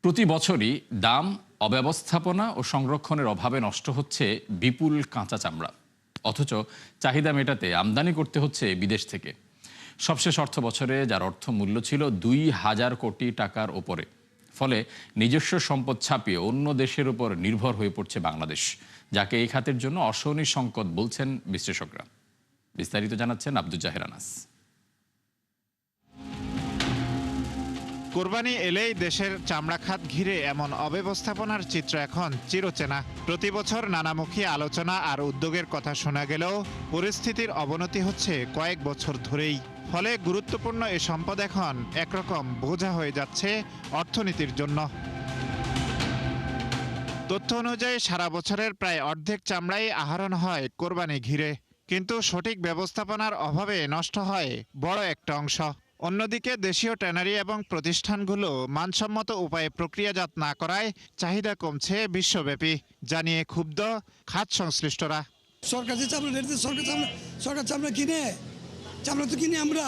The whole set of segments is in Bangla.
প্রতি বছরই দাম, অব্যবস্থাপনা ও সংরক্ষণের অভাবে নষ্ট হচ্ছে বিপুল কাঁচা চামড়া। অথচ চাহিদা মেটাতে আমদানি করতে হচ্ছে বিদেশ থেকে। সবশেষ অর্থ বছরে যার অর্থমূল্য ছিল ২,০০০ কোটি টাকার ওপরে। ফলে নিজস্ব সম্পদ ছাপিয়ে অন্য দেশের উপর নির্ভর হয়ে পড়ছে বাংলাদেশ, যাকে এই খাতের জন্য অশনি সংকট বলছেন বিশ্লেষকরা। বিস্তারিত জানাচ্ছেন আব্দুল জাহের আনাস। কোরবানি এলেই দেশের চামড়া খাত ঘিরে এমন অব্যবস্থাপনার চিত্র এখন চিরচেনা। প্রতি বছর নানামুখী আলোচনা আর উদ্যোগের কথা শোনা গেলেও পরিস্থিতির অবনতি হচ্ছে কয়েক বছর ধরেই। ফলে গুরুত্বপূর্ণ এ সম্পদ এখন একরকম বোঝা হয়ে যাচ্ছে অর্থনীতির জন্য। তথ্য অনুযায়ী সারা বছরের প্রায় অর্ধেক চামড়াই আহরণ হয় কোরবানি ঘিরে, কিন্তু সঠিক ব্যবস্থাপনার অভাবে নষ্ট হয় বড় একটা অংশ। অন্যদিকে দেশীয় ট্যানারি এবং প্রতিষ্ঠানগুলো মানসম্মত উপায়ে প্রক্রিয়াজাত না করায় চাহিদা কমছে বিশ্বব্যাপী, জানিয়ে ক্ষুব্ধ খাত সংশ্লিষ্টরা। সরকার যে চামড়া রেট সরকার চামড়া কিনে, চামড়া তো কিনে আমরা,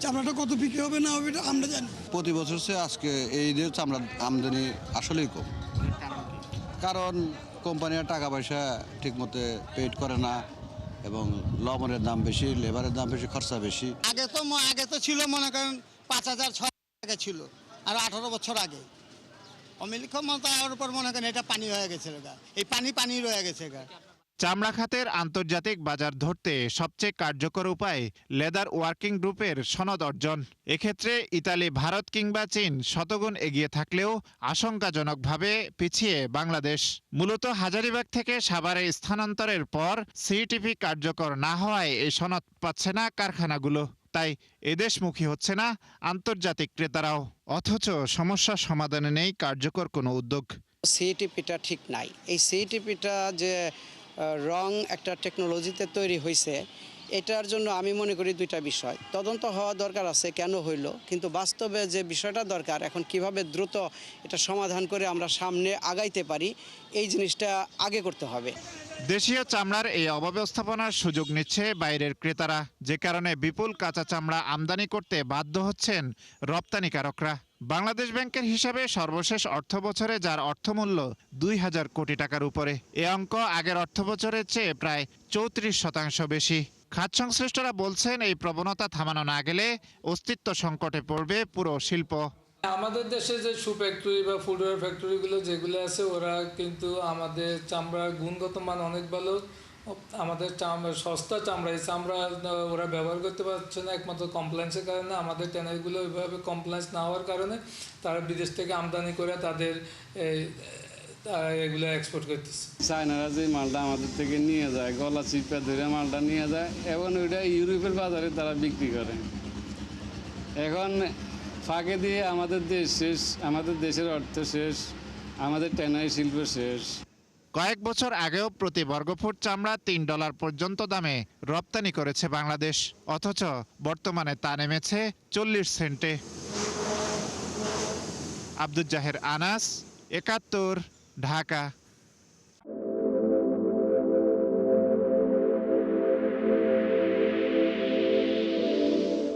চামড়াটা কত বিক্রি হবে না হবে আমরা জানি। প্রতি বছর সে আজকে এই যে চামড়া আমদানি আসলেই কম, কারণ কোম্পানির টাকা পয়সা ঠিকমতো পেড করে না এবং লবণের দাম বেশি, লেবারের দাম বেশি, খরচা বেশি। আগে তো ছিল মনে করেন ৫,০০০ টাকা ছিল, আর ১৮ বছর আগে অমিলি ক্ষমতার উপর মনে করেন এটা পানি হয়ে গেছে, এই পানি রয়ে গেছে। চামড়া খাতের আন্তর্জাতিক বাজার ধরতে সবচেয়ে কার্যকর উপায় লেদার ওয়ার্কিং গ্রুপের সনদ অর্জন। এক্ষেত্রে ইতালি, ভারত কিংবা চীন শতগুণ এগিয়ে থাকলেও আশঙ্কাজনকভাবে পিছিয়ে বাংলাদেশ। মূলত হাজারীবাগ থেকে সাভারে স্থানান্তরের পর সিটিপি কার্যকর না হওয়ায় এই সনদ পাচ্ছে না কারখানাগুলো। তাই এদেশমুখী হচ্ছে না আন্তর্জাতিক ক্রেতারাও। অথচ সমস্যা সমাধানে নেই কার্যকর কোনো উদ্যোগ। সিটিপিটা ঠিক নাই। এই সিটিপিটা যে রং একটা টেকনোলজিতে তৈরি হয়েছে, এটার জন্য আমি মনে করি দুইটা বিষয় তদন্ত হওয়া দরকার আছে, কেন হইল, কিন্তু বাস্তবে যে বিষয়টা দরকার এখন কিভাবে দ্রুত এটা সমাধান করে আমরা সামনে আগাইতে পারি, এই জিনিসটা আগে করতে হবে। দেশীয় চামড়ার এই অব্যবস্থাপনার সুযোগ নিচ্ছে বাইরের ক্রেতারা, যে কারণে বিপুল কাঁচা চামড়া আমদানি করতে বাধ্য হচ্ছেন রপ্তানিকারকরা। বাংলাদেশ ব্যাংকের হিসাবে সর্বশেষ অর্থবছরে যার অর্থমূল্য ২,০০০ কোটি টাকার উপরে। এ অঙ্ক আগের অর্থবছরের চেয়ে প্রায় ৩৪% বেশি। খাত সংশ্লিষ্টরা বলছেন এই প্রবণতা থামানো না গেলে অস্তিত্ব সংকটে পড়বে পুরো শিল্প। আমাদের দেশে যে শু ফ্যাক্টরি বা ফুটওয়্যার ফ্যাক্টরিগুলো যেগুলো আছে, ওরা কিন্তু আমাদের চামড়ার গুণগত মান অনেক ভালো। আমাদের সস্তা চামড়া, এই চামড়া ওরা ব্যবহার করতে পারছে না একমাত্র কমপ্লায়েন্সের কারণে। আমাদের ট্যানারিগুলো ওইভাবে কমপ্লায়েন্স না হওয়ার কারণে তারা বিদেশ থেকে আমদানি করে তাদের এগুলো এক্সপোর্ট করতেছে। চায়নারা যে মালটা আমাদের থেকে নিয়ে যায়, গলা চিপা ধরে মালটা নিয়ে যায়, এবং ওইটা ইউরোপের বাজারে তারা বিক্রি করে। এখন ফাঁকে দিয়ে আমাদের দেশ শেষ, আমাদের দেশের অর্থ শেষ, আমাদের ট্যানারি শিল্প শেষ। কয়েক বছর আগেও প্রতি বর্গফুট চামড়া $3 পর্যন্ত দামে রপ্তানি করেছে বাংলাদেশ, অথচ বর্তমানে তা নেমেছে 40 সেন্টে। আব্দুল জাহের আনাস, ৭১, ঢাকা।